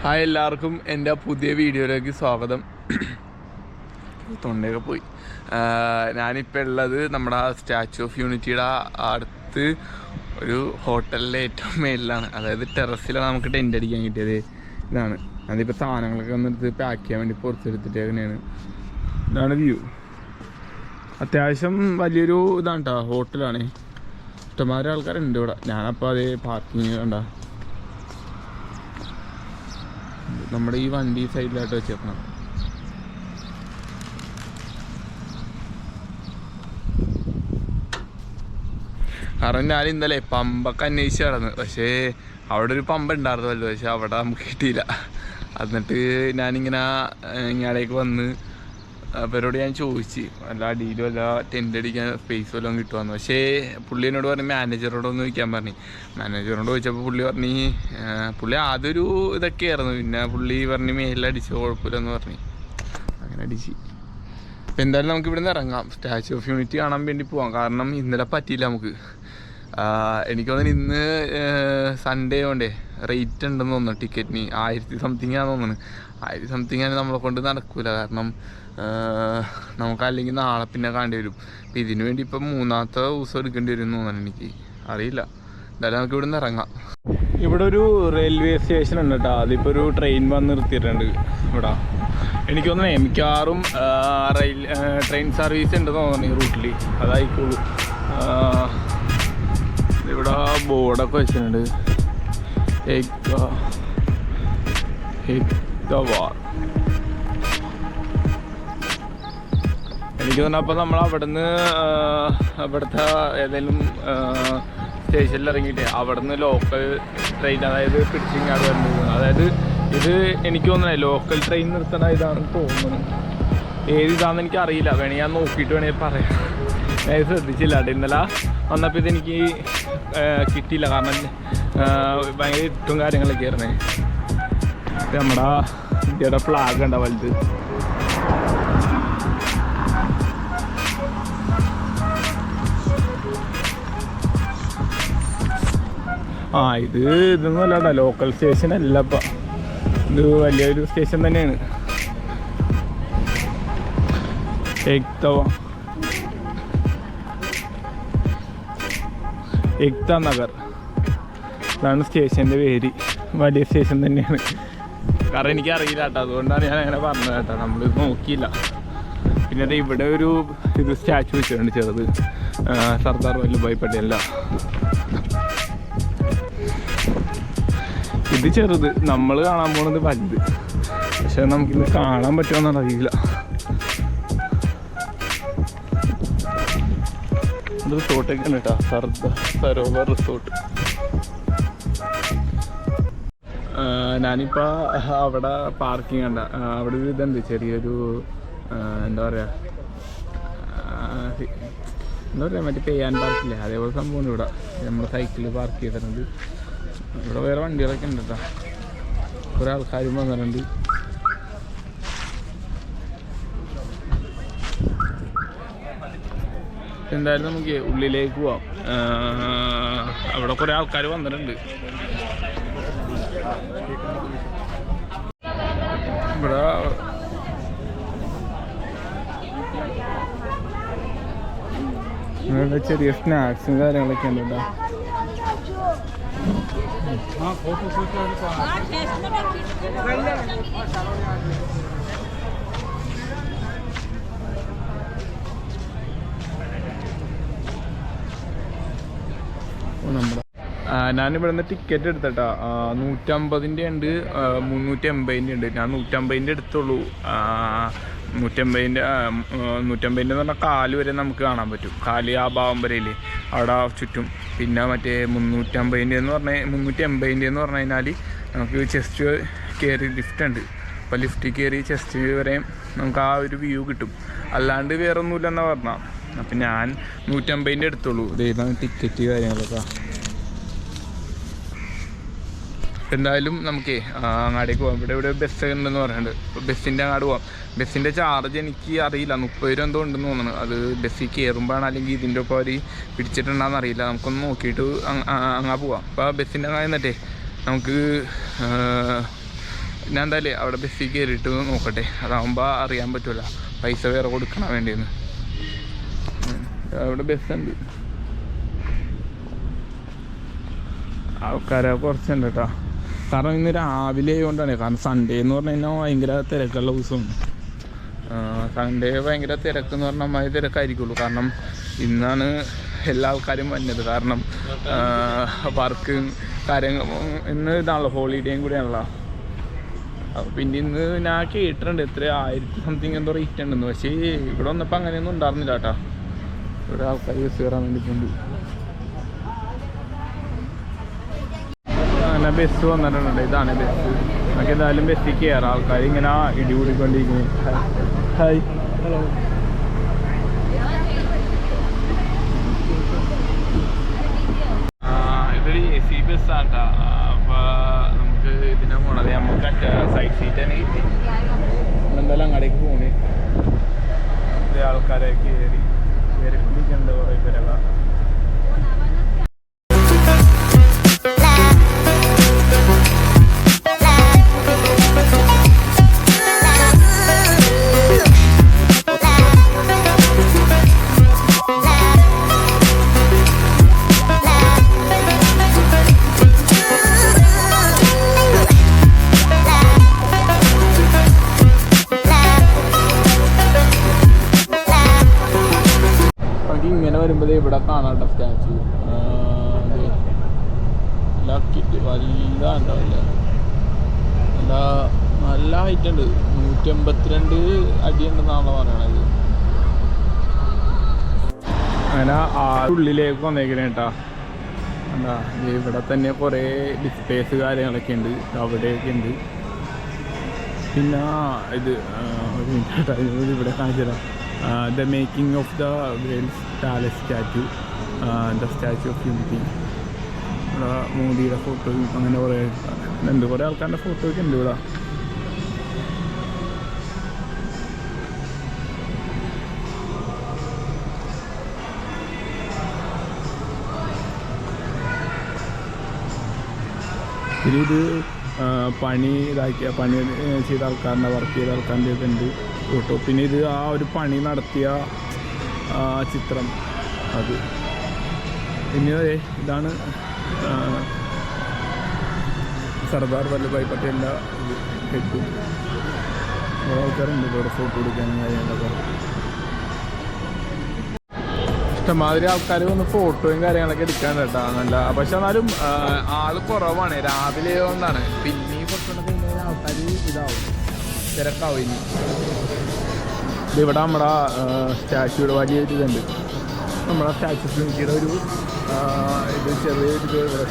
Hi എല്ലാവർക്കും എൻ്റെ പുതിയ വീഡിയോയിലേക്ക് സ്വാഗതം. തൊണ്ടയൊക്കെ പോയി. ഞാനിപ്പോൾ ഉള്ളത് നമ്മുടെ സ്റ്റാച്യു ഓഫ് യൂണിറ്റിയുടെ അടുത്ത് ഒരു ഹോട്ടലിലെ ഏറ്റവും മേളിലാണ്. അതായത് ടെറസിലാണ് നമുക്ക് ടെൻ്റ് അടിക്കാൻ കിട്ടിയത്. ഇതാണ് അതിപ്പോൾ സാധനങ്ങളൊക്കെ ഒന്നെടുത്ത് പാക്ക് ചെയ്യാൻ വേണ്ടി പുറത്തെടുത്തിട്ട് അങ്ങനെയാണ്. ഇതാണ് വ്യൂ. അത്യാവശ്യം വലിയൊരു ഇതാണ് കേട്ടോ, ഹോട്ടലാണ്. ഇഷ്ടംമാരെ ആൾക്കാരുണ്ട് ഇവിടെ. ഞാനപ്പോൾ അതേ പാർക്കിങ് കണ്ട നമ്മുടെ ഈ വണ്ടി സൈഡിലായിട്ട് വെച്ചേക്കണം. കാരണം ഞാൻ ഇന്നലെ പമ്പൊക്കെ അന്വേഷിച്ച് കിടന്നു. പക്ഷേ അവിടെ ഒരു പമ്പ് ഉണ്ടായിരുന്നല്ലോ, പക്ഷെ അവിടെ നമുക്ക് കിട്ടിയില്ല. എന്നിട്ട് ഞാനിങ്ങനെ ഇങ്ങോട്ടേക്ക് വന്ന് അവരോട് ഞാൻ ചോദിച്ച് വല്ല അടിയിലും വല്ല ടെൻ്റ് അടിക്കാൻ സ്പേസ് വല്ലതും കിട്ടുമെന്ന്. പക്ഷേ പുള്ളി എന്നോട് പറഞ്ഞ് മാനേജറോടൊന്ന് ചോദിക്കാൻ പറഞ്ഞു. മാനേജറോട് ചോദിച്ചപ്പോൾ പുള്ളി ആദ്യൊരു ഇതൊക്കെ ആയിരുന്നു. പിന്നെ പുള്ളി പറഞ്ഞ് മേലടിച്ച് കുഴപ്പമില്ലെന്ന് പറഞ്ഞ് അങ്ങനെ അടിച്ച്. അപ്പം എന്തായാലും നമുക്ക് ഇവിടെ നിന്ന് ഇറങ്ങാം. സ്റ്റാച്യു ഓഫ് യൂണിറ്റി കാണാൻ വേണ്ടി പോവാം. കാരണം ഇന്നലെ പറ്റിയില്ല നമുക്ക്. എനിക്ക് തോന്നുന്നു ഇന്ന് സൺഡേ കൊണ്ടേ റേറ്റ് ഉണ്ടെന്ന് തോന്നുന്നു ടിക്കറ്റിന്. 1000 സംതിങ് ആണെന്ന് തോന്നുന്നു. 1000 സംതിങ് ആണ് നമ്മളെ കൊണ്ട് നടക്കില്ല. കാരണം നമുക്ക് അല്ലെങ്കിൽ നാളെ പിന്നെ കാണേണ്ടി വരും. അപ്പം ഇതിനു വേണ്ടി ഇപ്പം 3ാമത്തെ ദിവസം എടുക്കേണ്ടി വരും എന്ന് തോന്നുന്നു. എനിക്ക് അറിയില്ല. എന്തായാലും നമുക്ക് ഇവിടെ നിന്ന് ഇറങ്ങാം. ഇവിടെ ഒരു റെയിൽവേ സ്റ്റേഷൻ ഉണ്ട് കേട്ടോ. അതിപ്പോൾ ഒരു ട്രെയിൻ വന്ന് നിർത്തിയിട്ടുണ്ട് ഇവിടെ. എനിക്ക് തോന്നുന്നു മിക്കവാറും ട്രെയിൻ സർവീസ് ഉണ്ടെന്ന് തോന്നുന്നു ഈ റൂട്ടിൽ. അതായിക്കോളൂ. ഇവിടെ ബോർഡൊക്കെ വെച്ചിട്ടുണ്ട്. എനിക്ക് തോന്നുന്നു അപ്പോൾ നമ്മൾ അവിടുത്തെ ഏതെങ്കിലും സ്റ്റേഷനിൽ ഇറങ്ങിയിട്ട് അവിടുന്ന് ലോക്കൽ ട്രെയിൻ, അതായത് പിടിച്ചിങ് അവിടെ വരുന്നത്. അതായത് ഇത് എനിക്ക് തോന്നുന്നത് ലോക്കൽ ട്രെയിൻ നിർത്തണ ഇതാണെന്ന് തോന്നുന്നു. ഏതിതാണെന്ന് എനിക്ക് അറിയില്ല. വേണമെങ്കിൽ ഞാൻ നോക്കിയിട്ട് വേണമെങ്കിൽ പറയാം. ഞാൻ ശ്രദ്ധിച്ചില്ല കേട്ടോ. ഇന്നലെ വന്നപ്പോൾ ഇതെനിക്ക് കിട്ടിയില്ല. കാരണം ഭയങ്കര ഇട്ടും കാര്യങ്ങളൊക്കെ ആയിരുന്നേ. നമ്മുടെ ഇന്ത്യയുടെ ഫ്ലാഗ് ഉണ്ടോ വലുത്. ഇതൊന്നും അല്ലാട്ടോ, ലോക്കൽ സ്റ്റേഷൻ അല്ല. ഇപ്പം ഇത് വലിയൊരു സ്റ്റേഷൻ തന്നെയാണ്. ഏക്ത നഗർ ഇതാണ് സ്റ്റേഷൻ്റെ പേര്. വലിയ സ്റ്റേഷൻ തന്നെയാണ്. കാരണം എനിക്കറിയില്ല കേട്ടോ, അതുകൊണ്ടാണ് ഞാൻ അങ്ങനെ പറഞ്ഞത് കേട്ടോ. നമ്മൾ നോക്കിയില്ല. പിന്നെ അത് ഇവിടെ ഒരു സ്റ്റാച്ചു വെച്ചിട്ടുണ്ട് ചെറുത്, സർദാർ വല്ലഭായ് പട്ടേലിൻ്റെ. ഇത് ചെറുത്, നമ്മൾ കാണാൻ പോണത് വലുത്. പക്ഷെ നമുക്കിത് കാണാൻ പറ്റുമെന്നാണ് അറിയില്ല. ഇത് റിസോർട്ടൊക്കെ ഉണ്ട് കേട്ടോ, സർദാർ സരോവർ റിസോർട്ട്. ഞാനിപ്പോൾ അവിടെ പാർക്കിംഗ് കണ്ട അവിടെ ഒരു ഇതുണ്ട്, ചെറിയൊരു എന്താ പറയുക മറ്റേ പെയ്യാൻ പാർക്കില്ലേ, അതേപോലെ സംഭവമുണ്ട് ഇവിടെ. നമ്മുടെ സൈക്കിൾ പാർക്ക് ചെയ്തിട്ടുണ്ട്. ഇവിടെ വേറെ വണ്ടികളൊക്കെ ഉണ്ട് കേട്ടോ. കുറേ ആൾക്കാരും വന്നിട്ടുണ്ട്. എന്തായാലും നമുക്ക് ഉള്ളിലേക്ക് പോവാം. അവിടെ കുറേ ആൾക്കാർ വന്നിട്ടുണ്ട്. ഇവിടെ ചെറിയ സ്നാക്സും കാര്യങ്ങളൊക്കെ ഉണ്ട് കേട്ടോ. ഞാനിവിടെ നിന്ന് ടിക്കറ്റ് എടുത്തട്ടാ. 150 ഉണ്ട്, 380 ഉണ്ട്. ഞാൻ 150 എടുത്തുള്ളൂ. 150 എന്ന് പറഞ്ഞാൽ കാല് വരെ നമുക്ക് കാണാൻ പറ്റും. കാല് ആ ഭാഗം വരെയില്ലേ അവിടെ ചുറ്റും. പിന്നെ മറ്റേ 380 എന്ന് പറഞ്ഞു കഴിഞ്ഞാൽ നമുക്ക് ചെസ്റ്റ് കയറി ലിഫ്റ്റ് ഉണ്ട്. അപ്പോൾ ലിഫ്റ്റിൽ കയറി ചെസ്റ്റ് വരെ നമുക്ക് ആ ഒരു വ്യൂ കിട്ടും. അല്ലാണ്ട് വേറെ ഒന്നുമില്ലെന്നാണ് പറഞ്ഞാൽ. അപ്പം ഞാൻ 150 എടുത്തുള്ളൂ. ഇതാണ് ടിക്കറ്റ് കാര്യങ്ങളൊക്കെ. എന്തായാലും നമുക്ക് അങ്ങാടേക്ക് പോകാം. ഇവിടെ ബസ് ഉണ്ടെന്ന് പറയുന്നുണ്ട്. അപ്പോൾ ബസ്സിൻ്റെ അങ്ങോട്ട് പോകാം. ബസ്സിൻ്റെ ചാർജ് എനിക്ക് അറിയില്ല, 30 രൂപ എന്തോ ഉണ്ടെന്ന് തോന്നുന്നു. അത് ബസ്സിൽ കയറുമ്പോഴാണ് അല്ലെങ്കിൽ ഇതിൻ്റെ ഒപ്പം അവർ പിടിച്ചിട്ടുണ്ടെന്ന് അറിയില്ല. നമുക്കൊന്ന് നോക്കിയിട്ട് അങ്ങാ പോവാം. അപ്പോൾ ബസ്സിൻ്റെ അങ്ങ് എന്നിട്ടേ നമുക്ക് ഞാൻ എന്തായാലും അവിടെ ബസ്സിൽ കയറിയിട്ട് നോക്കട്ടെ, അതാകുമ്പോൾ അറിയാൻ പറ്റില്ല പൈസ വേറെ കൊടുക്കണം വേണ്ടിയെന്ന്. അവിടെ ബസ്സുണ്ട്, ആൾക്കാരെ കുറച്ചുണ്ട് കേട്ടോ. കാരണം ഇന്ന് രാവിലെ ആയതുകൊണ്ടാണ്, കാരണം സൺഡേ എന്ന് പറഞ്ഞു കഴിഞ്ഞാൽ ഭയങ്കര തിരക്കുള്ള ദിവസമാണ്. സൺഡേ ഭയങ്കര തിരക്കെന്ന് പറഞ്ഞാൽ മഴ തിരക്കായിരിക്കുള്ളൂ. കാരണം ഇന്നാണ് എല്ലാ ആൾക്കാരും വന്നത്. കാരണം വർക്ക് കാര്യങ്ങൾ ഇന്ന് ഇതാണല്ലോ, ഹോളിഡേയും കൂടെയാണല്ലോ. അപ്പോൾ പിന്നെ ഇന്ന് ഞാൻ കേട്ടിട്ടുണ്ട് എത്ര 1000 സംതിങ് എന്തോ റേറ്റ് ഉണ്ടെന്ന്. പക്ഷേ ഇവിടെ വന്നപ്പോൾ അങ്ങനെയൊന്നും ഉണ്ടായിരുന്നില്ല കേട്ടോ. ഇവിടെ ആൾക്കാർ ബസ് കയറാൻ വേണ്ടിയിട്ടുണ്ട്. അങ്ങനെ ബസ് വന്നിട്ടുണ്ട്, ഇതാണ് ബസ്. നമുക്ക് എന്തായാലും ബസ്സിൽ കയറാം. ആൾക്കാർ ഇങ്ങനെ ഇടി കൂടിക്കൊണ്ടിരിക്കുന്നു. Hi, hello. ഇതൊരു AC ബസ്സാണ് കേട്ടോ. അപ്പോൾ നമുക്ക് ഇതിനെ പോണത് നമുക്ക് സൈഡ് സീറ്റ് തന്നെ കിട്ടി. എന്തായാലും അങ്ങടേക്ക് പോണേ. ഇത് ആൾക്കാരെ കയറിക്കൊണ്ടിരിക്കുന്നുണ്ട് കുറേ പേരൊക്കെ. ഇങ്ങനെ വരുമ്പോൾ ഇവിടെ കാണാണ്ട സ്റ്റാച്ചു വലുതാണ്ടാവില്ല, നല്ല ഹൈറ്റ് ഉണ്ട്. 182 അടി ഉണ്ടെന്നാണല്ലോ പറയണത്. അങ്ങനെ ഉള്ളിലേക്ക് വന്നേക്കണേ കേട്ടാ. എന്താ ഇവിടെ തന്നെ കുറേ ഡിസ്പ്ലേസ് കാര്യങ്ങളൊക്കെ ഉണ്ട്, അവിടെയൊക്കെ ഉണ്ട്. പിന്നെ ഇത് ഒരു മിനിറ്റ് ഇവിടെ കാണിച്ചു തരാം. The making of the Wales Palace statue, the Statue of Unity. മോദിയുടെ ഫോട്ടോയും അങ്ങനെ കുറേ ഉണ്ട്, കുറേ ആൾക്കാരുടെ ഫോട്ടോയൊക്കെ ഉണ്ട് ഇവിടെ. ഇത് പണി ചെയ്ത ആൾക്കാരുടെ, വർക്ക് ചെയ്ത ആൾക്കാരുടെ ഒക്കെ ഉണ്ട് ഫോട്ടോ. പിന്നെ ഇത് ആ ഒരു പണി നടത്തിയ ചിത്രം അത്. പിന്നെ ഇതാണ് സർദാർ വല്ലഭായ് പട്ടേലിൻ്റെ ഹെഡ്. കുറേ ആൾക്കാരുണ്ട് ഇവിടെ ഫോട്ടോ എടുക്കാനും കാര്യങ്ങളൊക്കെ. ഇഷ്ടംമാതിരി ആൾക്കാർ വന്ന് ഫോട്ടോയും കാര്യങ്ങളൊക്കെ എടുക്കാൻ കേട്ടോ. നല്ല പക്ഷെ എന്നാലും ആള് കുറവാണ്, രാവിലെ കൊണ്ടാണ്. പിന്നെ പുറത്തുനിന്നൊക്കെ കഴിഞ്ഞാൽ ആൾക്കാർ ഇതാവും, തിരക്കാവും. ഇനി ഇതിവിടെ നമ്മുടെ സ്റ്റാച്യൂടെ വലിയ ഒരു ഇതുണ്ട്, നമ്മുടെ സ്റ്റാച്യൂ ഓഫ് യൂണിറ്റിയുടെ ഒരു ഇത് ചെറിയൊരു ഇത് ഇവിടെ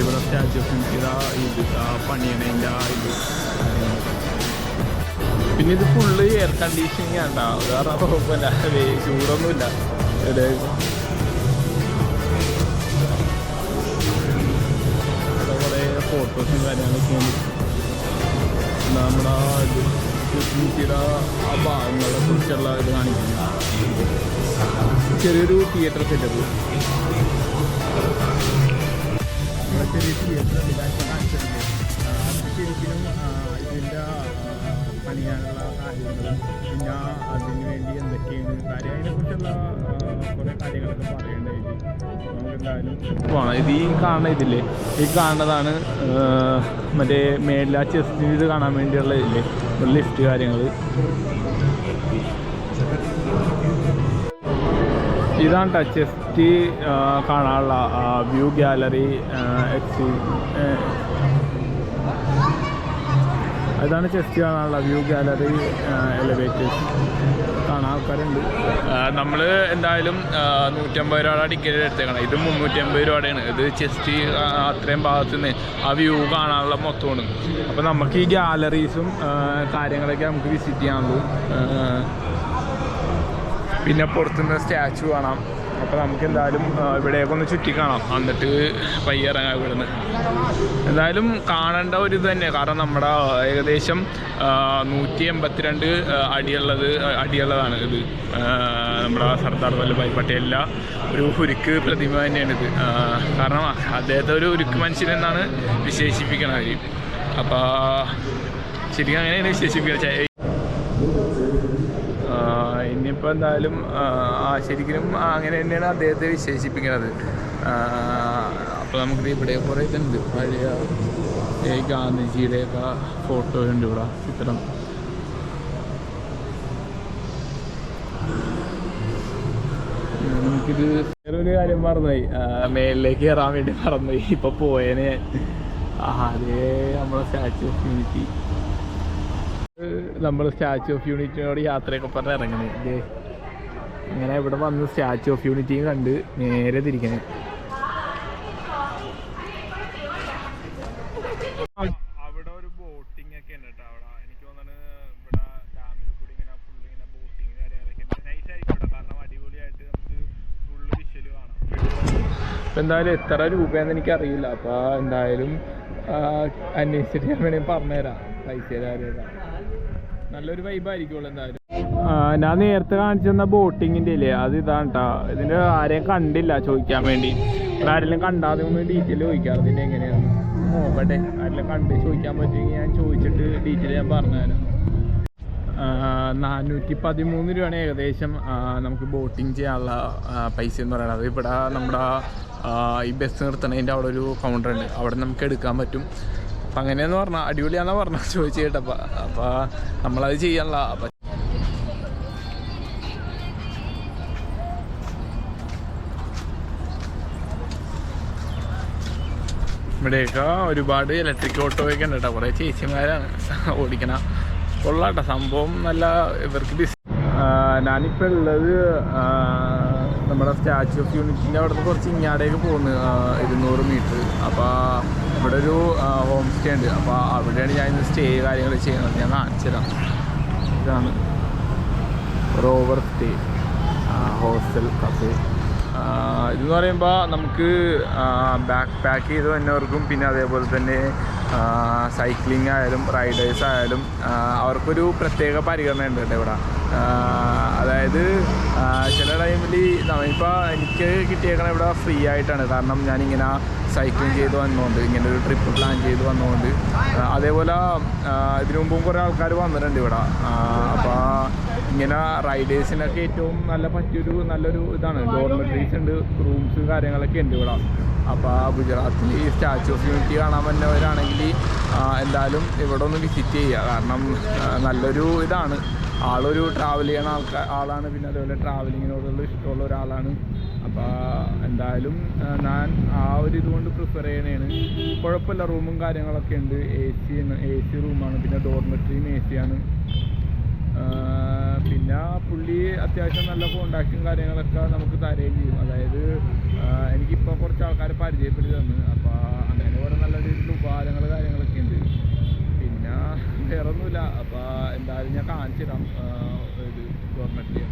ഇവിടെ സ്റ്റാച്യൂ ഓഫ് യൂണിറ്റിയുടെ ഇത് പണിയണേൻ്റെ ഇത്. പിന്നെ ഇത് ഫുള്ള് എയർ കണ്ടീഷനിങ് ആണ് കേട്ടോ, വേറെ കുഴപ്പമില്ല, ചൂടൊന്നുമില്ല. കുറേ ഫോട്ടോസും കാര്യങ്ങളൊക്കെ ഉണ്ട്. നമ്മുടെ യൂണിറ്റിയുടെ ആ ഭാഗങ്ങളെ കുറിച്ചുള്ള ഇത് കാണിക്കുന്നു. ചെറിയൊരു തിയേറ്റർ സെറ്റപ്പ്, ചെറിയ തിയേറ്റർ കാണിച്ചിട്ടുണ്ട്. ശരിക്കും ഇതിൻ്റെ പണിയാനുള്ള കാര്യങ്ങളും പിന്നെ അതിന് വേണ്ടി എന്തൊക്കെയാണ് കാര്യം, അതിനെക്കുറിച്ചുള്ള കുറേ കാര്യങ്ങളൊക്കെ പറയേണ്ടതായിട്ട് നമുക്ക് എന്തായാലും പോകണം. ഇത് ഈ കാണുന്ന ഇതില്ലേ, ഈ കാണുന്നതാണ് മറ്റേ മേളില ചെസ്റ്റ് ഇത് കാണാൻ വേണ്ടിയുള്ള ഇതില്ലേ ലിഫ്റ്റ് കാര്യങ്ങൾ. ഇതാണ് ടച്ച് ചെസ്റ്റ് കാണാനുള്ള വ്യൂ ഗാലറി അതാണ് ചെസ്റ്റ് കാണാനുള്ള വ്യൂ ഗാലറി എലിവേറ്റേഴ്സ് കാണാൻ ആൾക്കാരുണ്ട്. നമ്മൾ എന്തായാലും 150 രൂപയുടെ ടിക്കറ്റ് എടുത്തേക്കണം. ഇത് 350 രൂപയുടെയാണ്. ഇത് ചെസ്റ്റ് അത്രയും ഭാഗത്തു നിന്ന് ആ വ്യൂ കാണാനുള്ള മൊത്തമാണ്. അപ്പോൾ നമുക്ക് ഈ ഗാലറീസും കാര്യങ്ങളൊക്കെ നമുക്ക് വിസിറ്റ് ചെയ്യാനുള്ളൂ. പിന്നെ പുറത്തുനിന്ന് സ്റ്റാച്ചു കാണാം. അപ്പോൾ നമുക്ക് എന്തായാലും ഇവിടെയൊക്കെ ഒന്ന് ചുറ്റിക്കാണാം, എന്നിട്ട് പയ്യെ ഇറങ്ങാം ഇവിടുന്ന്. എന്തായാലും കാണേണ്ട ഒരു ഇത് തന്നെ, കാരണം നമ്മുടെ ഏകദേശം 182 അടിയുള്ളതാണ് ഇത്. നമ്മുടെ സർദാർ വല്ലഭായ് പട്ടേലിൻ്റെ ഒരു ഉരുക്ക് പ്രതിമ തന്നെയാണിത്. കാരണം അദ്ദേഹത്തെ ഒരു ഉരുക്ക് മനുഷ്യനെന്നാണ് വിശേഷിപ്പിക്കണത്. അപ്പോൾ ശരിക്കും അങ്ങനെയാണ് വിശേഷിപ്പിക്കുന്നത്. ഇനിയിപ്പോൾ എന്തായാലും ശരിക്കും അങ്ങനെ തന്നെയാണ് അദ്ദേഹത്തെ വിശേഷിപ്പിക്കുന്നത്. അപ്പോൾ നമുക്ക് ഇവിടെ കുറേ ഇതുണ്ട്, പഴയ ഗാന്ധിജിയുടെയൊക്കെ ഫോട്ടോ ഉണ്ട് ഇവിടെ, ചിത്രം. നമുക്കിത് വേറൊരു കാര്യം മറന്നുപോയി, മേളിലേക്ക് കയറാൻ വേണ്ടി മറന്നുപോയി. ഇപ്പോൾ പോയേനെ അതേ നമ്മളെ സ്റ്റാച്യു ഓഫ് യൂണിറ്റി. നമ്മൾ സ്റ്റാച്യു ഓഫ് യൂണിറ്റിനോട് യാത്രയൊക്കെ പറഞ്ഞ് ഇറങ്ങണേ. ഇങ്ങനെ ഇവിടെ വന്ന് സ്റ്റാച്യു ഓഫ് യൂണിറ്റിയും കണ്ട് നേരെ തിരിക്കണേ. അവിടെ ഒരു ബോട്ടിംഗ് ഒക്കെ ഉണ്ട് കേട്ടോ. അവിടെ എനിക്ക് തോന്നുന്നത് ഇവിടെ ഡാമിൽ കൂടി ഇങ്ങനെ ഫുള്ള് ഇങ്ങനെ ബോട്ടിങ് കാര്യങ്ങളൊക്കെ ഉണ്ട്. നൈസായിരിക്കും കേട്ടോ, കാരണം അടിപൊളിയായിട്ട് നമുക്ക് ഫുള്ള് വിഷ്വല് കാണാം. ഇപ്പം എന്തായാലും എത്ര രൂപയാണെന്ന് എനിക്കറിയില്ല. അപ്പോൾ എന്തായാലും അന്വേഷിച്ചിട്ട് ഞാൻ വേണമെങ്കിൽ പറഞ്ഞുതരാം പൈസയുടെ കാര്യമൊക്കെ. നല്ലൊരു വൈബായിരിക്കുള്ളൂ എന്തായാലും. ഞാൻ നേരത്തെ കാണിച്ചു തന്ന ബോട്ടിങ്ങിൻ്റെ ഇല്ലേ, അത് ഇതാണ് കേട്ടോ. ഇതിൻ്റെ ആരെയും കണ്ടില്ല ചോദിക്കാൻ വേണ്ടി. ഇവിടെ ആരെങ്കിലും കണ്ടാതെ ഒന്ന് ഡീറ്റെയിൽ ചോദിക്കാം ഇതിൻ്റെ എങ്ങനെയാണ് നോക്കട്ടെ. ആരെങ്കിലും കണ്ട് ചോദിക്കാൻ പറ്റുമെങ്കിൽ ഞാൻ ചോദിച്ചിട്ട് ഡീറ്റെയിൽ ഞാൻ പറഞ്ഞുതരാം. 413 രൂപയാണ് ഏകദേശം നമുക്ക് ബോട്ടിങ് ചെയ്യാനുള്ള പൈസ എന്ന് പറയുന്നത്. ഇവിടെ നമ്മുടെ ഈ ബസ് നിർത്തണതിൻ്റെ അവിടെ ഒരു കൗണ്ടർ ഉണ്ട്, അവിടെ നമുക്ക് എടുക്കാൻ പറ്റും. അപ്പം അങ്ങനെയെന്ന് പറഞ്ഞാൽ അടിപൊളിയാണെന്ന് പറഞ്ഞാൽ ചോദിച്ചു കേട്ടപ്പോൾ. അപ്പോൾ നമ്മളത് ചെയ്യാനുള്ള. അപ്പം ഇവിടെയൊക്കെ ഒരുപാട് ഇലക്ട്രിക് ഓട്ടോയൊക്കെ ഉണ്ട് കേട്ടോ. കുറേ ചേച്ചിമാരാണ് ഓടിക്കണ. കൊള്ളാട്ടോ സംഭവം, നല്ല ഇവർക്ക് ഞാനിപ്പോൾ ഉള്ളത് നമ്മുടെ സ്റ്റാച്യു ഓഫ് യൂണിറ്റിൻ്റെ അവിടെ നിന്ന് കുറച്ച് ഇങ്ങാടേക്ക് പോകുന്നു 200 മീറ്റർ. അപ്പോൾ ഇവിടെ ഒരു ഹോം സ്റ്റേ ഉണ്ട്. അപ്പോൾ അവിടെയാണ് ഞാൻ ഇന്ന് സ്റ്റേ കാര്യങ്ങൾ ചെയ്യുന്നത്. ഞാൻ കാണിച്ചു തരാം. ഇതാണ് റോവർ സ്റ്റേ ഹോസ്റ്റൽ കഫേ. ഇതെന്ന് പറയുമ്പോൾ നമുക്ക് ബാക്ക് പാക്ക് ചെയ്ത് വന്നവർക്കും പിന്നെ അതേപോലെ തന്നെ സൈക്ലിംഗ് ആയാലും റൈഡേഴ്സ് ആയാലും അവർക്കൊരു പ്രത്യേക പരിഗണന ഉണ്ട് കേട്ടോ ഇവിടെ. അതായത് ചില ടൈമിൽ ഇപ്പോൾ എനിക്ക് കിട്ടിയേക്കണ ഇവിടെ ഫ്രീ ആയിട്ടാണ്. കാരണം ഞാനിങ്ങനെ സൈക്ലിംഗ് ചെയ്ത് വന്നുകൊണ്ട്, ഇങ്ങനെ ഒരു ട്രിപ്പ് പ്ലാൻ ചെയ്ത് വന്നുകൊണ്ട്. അതേപോലെ ഇതിനു മുമ്പും കുറേ ആൾക്കാർ വന്നിട്ടുണ്ട് ഇവിടെ. അപ്പോൾ ഇങ്ങനെ റൈഡേഴ്സിനൊക്കെ ഏറ്റവും നല്ലൊരു ഇതാണ്. ഡോർമെറ്ററീസ് ഉണ്ട്, റൂംസ് കാര്യങ്ങളൊക്കെ ഉണ്ട് ഇവിടെ. അപ്പോൾ ഗുജറാത്തിൽ ഈ സ്റ്റാച്യു ഓഫ് യൂണിറ്റി കാണാൻ പറ്റുന്നവരാണെങ്കിൽ എന്തായാലും ഇവിടെ ഒന്ന് വിസിറ്റ് ചെയ്യുക. കാരണം നല്ലൊരു ഇതാണ്. ആളൊരു ട്രാവൽ ചെയ്യണ ആളാണ്, പിന്നെ അതേപോലെ ട്രാവലിങ്ങിനോടുള്ള ഇഷ്ടമുള്ള ഒരാളാണ്. അപ്പോൾ എന്തായാലും ഞാൻ ആ ഒരു ഇതുകൊണ്ട് പ്രിഫർ ചെയ്യണതാണ്. കുഴപ്പമില്ല, റൂമും കാര്യങ്ങളൊക്കെ ഉണ്ട്. AC റൂമാണ്, പിന്നെ ഡോർമെറ്ററിയും AC ആണ്. പിന്നെ പുള്ളി അത്യാവശ്യം നല്ല കോണ്ടാക്റ്റും കാര്യങ്ങളൊക്കെ നമുക്ക് തരുകയും ചെയ്യും. അതായത് എനിക്കിപ്പോൾ കുറച്ച് ആൾക്കാരെ പരിചയപ്പെടുത്തി തന്നു. അപ്പോൾ അങ്ങനെ കുറേ നല്ല രീതിയിലുള്ള ഉപകാരങ്ങൾ കാര്യങ്ങളൊക്കെ ഉണ്ട്. പിന്നെ വേറെ ഒന്നുമില്ല. അപ്പോൾ എന്തായാലും ഞാൻ കാണിച്ചു തരാം ഇത് ഡോർമെറ്ററി.